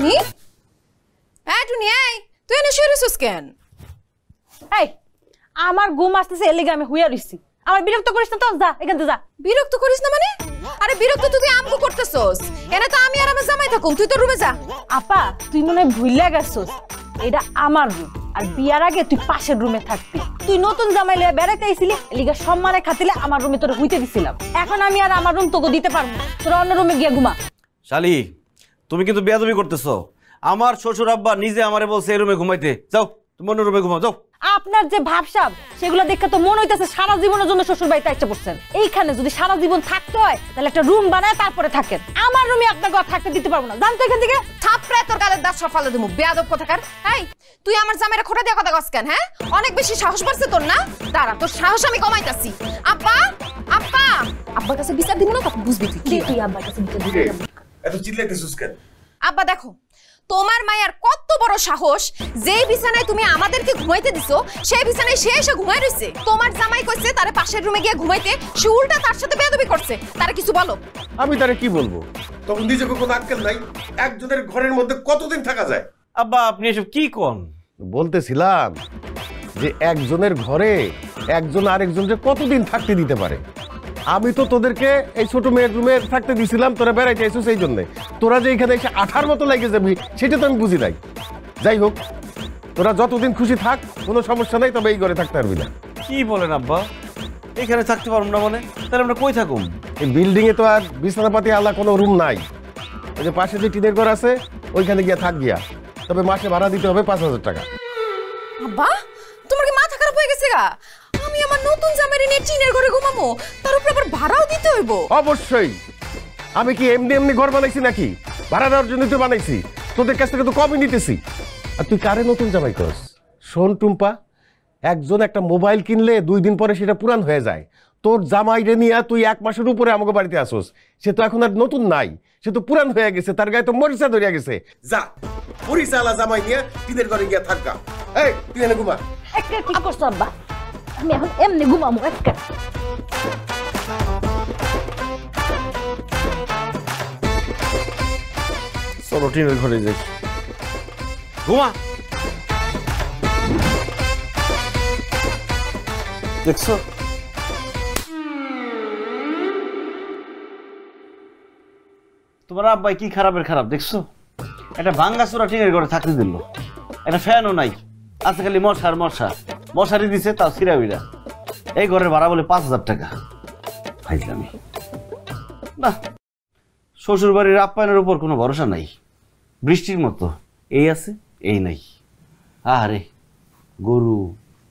টুনি টুনি তুই এনে শুয়ে রইছিস কেন? এই আমার ঘুম আসতেছে এর লাগি আমি হুইয়া রইছি। আমার বিরক্ত করিস না তো, যা এখান থেকে যা। বিরক্ত করিস না মানে? আরে বিরক্ত তুই আমগো করতেছস, এনে তো আমি আর আমার জামাই থাকুম, তুই তো রুমে যা। আপা তুই মনে হয় ভুইলা গেছস, এটা আমার রুম, আর বিয়ার আগে তুই পাশের রুমে থাকতি। তুই নতুন জামাই লয়ে বেড়াইতে আইছিলি, এলিগা সম্মানে খাতিলে আমার রুমে তোরে হইতে দিছিলাম। এখন আমি আর আমার রুম তোকে দিতে পারবো না, তোরা অন্য রুমে গিয়ে ঘুমা। শালি তুমি কিন্তু বেয়াদবি করতেছো। আমার শ্বশুর আব্বা নিজে আমারে বলছে এই রুমে ঘুমাইতে, যাও তুমি অন্য রুমে ঘুমাও যাও। আপনার যে ভাবসাব সেগুলো দেখে তো মনে হইতেছে সারা জীবনের জন্য শ্বশুর বাড়িতে আইসা পড়ছেন। এইখানে যদি সারা জীবন থাকতে হয় তাহলে একটা রুম বানায় তারপরে থাকেন। আমার রুমে আপনাকে থাকতে দিতে পারবো না, জানতো এখান থেকে। থাপড়ায় তোর গালের দাঁত সব ফালে দেবো, বেয়াদব কোথাকার। এই তুই আমার জামাইরা খোটা দিয়ে কথা কস কেন? হ্যাঁ অনেক বেশি সাহস বাড়ছে তোর না? দাঁড়া তোর সাহস আমি কমাইতাছি। আব্বা আব্বা আব্বার কাছে বিচার দিব না, তখন বুঝবি তুই কি আব্বার কাছে বিচার দিবি। এত চিল্লাইতেছিস কেন? আব্বা দেখো তোমার মায়ের কত বড় সাহস, যেই বিছানায় তুমি আমাদেরকে ঘুমাইতে দিছো সেই বিছানায় সে এসে ঘুমাই রইছে। তোমার জামাই কইছে তারে পাশের রুমে গিয়ে ঘুমাইতে, সে উল্টা তার সাথে বেয়াদবি করছে। তারে কিছু বলো। আমি তারে কি বলবো? তখন নিজেকে কোনো আক্কেল নাই? একজনের ঘরের মধ্যে কতদিন থাকা যায়? আব্বা আপনি এসব কি কোন? বলতেছিলাম যে একজনের ঘরে একজন আরেকজনকে কতদিন থাকতে দিতে পারে। আমি তো তোদেরকে এই ছোট মেয়ের রুমে থাকতে দিছিলাম, তোরা বেড়াইতে আইছিস সেই জন্য। তোরা যে এখানে এসে 18 মতো লাগে যাবি সেটা তো আমি বুঝি নাই। যাই হোক, তোরা যতদিন খুশি থাক, কোনো সমস্যা নাই, তবে এই ঘরে থাকতে পারবি না। কি বলেন আব্বা? এখানে থাকতে পারবো না মানে? তাহলে আমরা কই থাকুম? এই বিল্ডিং এ তো আর বিছানাপাতি আলাদা কোনো রুম নাই। ওই যে পাশে যে টিনের ঘর আছে ওইখানে গিয়া থাক গিয়া, তবে মাসে ভাড়া দিতে হবে 5000 টাকা। আব্বা তোমার কি মাথা খারাপ হয়ে গেছে গা? আমি আমার নতুন জামাইরে নিয়ে টিনের ঘরে ঘুমামো, তার উপর আবার ভাড়াও দিতে হইব? অবশ্যই। আমি কি এমনি এমনি ঘর বানাইছি নাকি? ভাড়া দেওয়ার জন্য তো বানাইছি, তোদের কাছ থেকে তো কমই নিতেছি। আর তুই কারে নতুন জামাই করস? শোন টুম্পা, একজন একটা মোবাইল কিনলে 2 দিন পরে সেটা পুরান হয়ে যায়। তোর জামাইরে নিয়ে তুই 1 মাসের উপরে আমাকে বাড়িতে আসোস, সে তো এখন আর নতুন নাই, সে তো পুরান হয়ে গেছে, তার গায়ে তো মরিচা ধরিয়া গেছে। যা মরিচালা জামাই নিয়ে টিনের ঘরে গিয়া থাকা। এই তুই এনে ঘুমা। একটা ঠিক করছো আব্বা, আমি এখন এমনি ঘুমামো একটা। চলো টিনের ঘরে যাই, ঘুমা। দেখছো তোমার আব্বাই কি খারাপের খারাপ দেখছো? একটা ভাঙ্গা চোরা টিনের ঘরে থাকতে দিল, একটা ফ্যানও নাই, আছে খালি মশার মশা, মশারি দিছে তাও সিরাবিরা। এই ঘরের ভাড়া বলে 5000 টাকা। ফাইজলামি না, শ্বশুর বাড়ির আপ্যায়নের উপর কোনো ভরসা নাই, বৃষ্টির মতো এই আছে এই নাই। আরে গরু,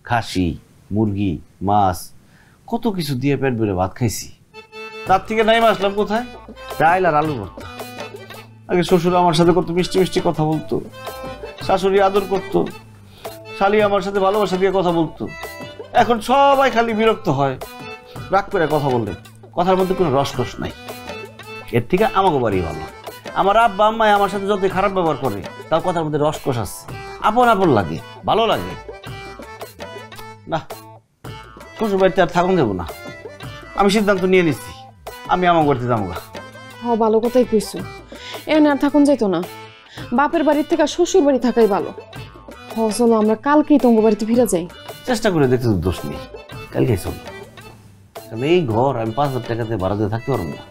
খাসি, মুরগি, মাছ, কত কিছু দিয়ে পেট ভরে ভাত খাইছি, তার থেকে নাই আসলাম কোথায়? ডাইল আর আলু ভর্তা। আগে শ্বশুর আমার সাথে কত মিষ্টি মিষ্টি কথা বলতো, শাশুড়ি আদর করতো, শালি আমার সাথে ভালোবাসা দিয়ে কথা বলতো। এখন সবাই খালি বিরক্ত হয়, রাগ করে কথা বললে, কথার মধ্যে কোনো রসকস নাই। এর থেকে আমাকে বাড়ি ভালো। আমার আব্বা আম্মাই আমার সাথে যতই খারাপ ব্যবহার করে, তাও কথার মধ্যে রসকস আছে, আপন আপন লাগে, ভালো লাগে। না, শ্বশুর বাড়িতে আর থাকুন যাবো না, আমি সিদ্ধান্ত নিয়ে নিচ্ছি, আমি আমার বাড়িতে যাবো। ভালো কথাই কইছো, এনে আর থাকুন যাইতো না, বাপের বাড়ির থেকে শ্বশুর বাড়ি থাকাই ভালো। চলো আমরা কালকেই তোমার বাড়িতে ফিরে যাই। চেষ্টা করে দেখতে তো দোষ নেই, কালকে চলো। এই ঘর আমি 5000 টাকাতে ভাড়া দিয়ে থাকতে পারবো না।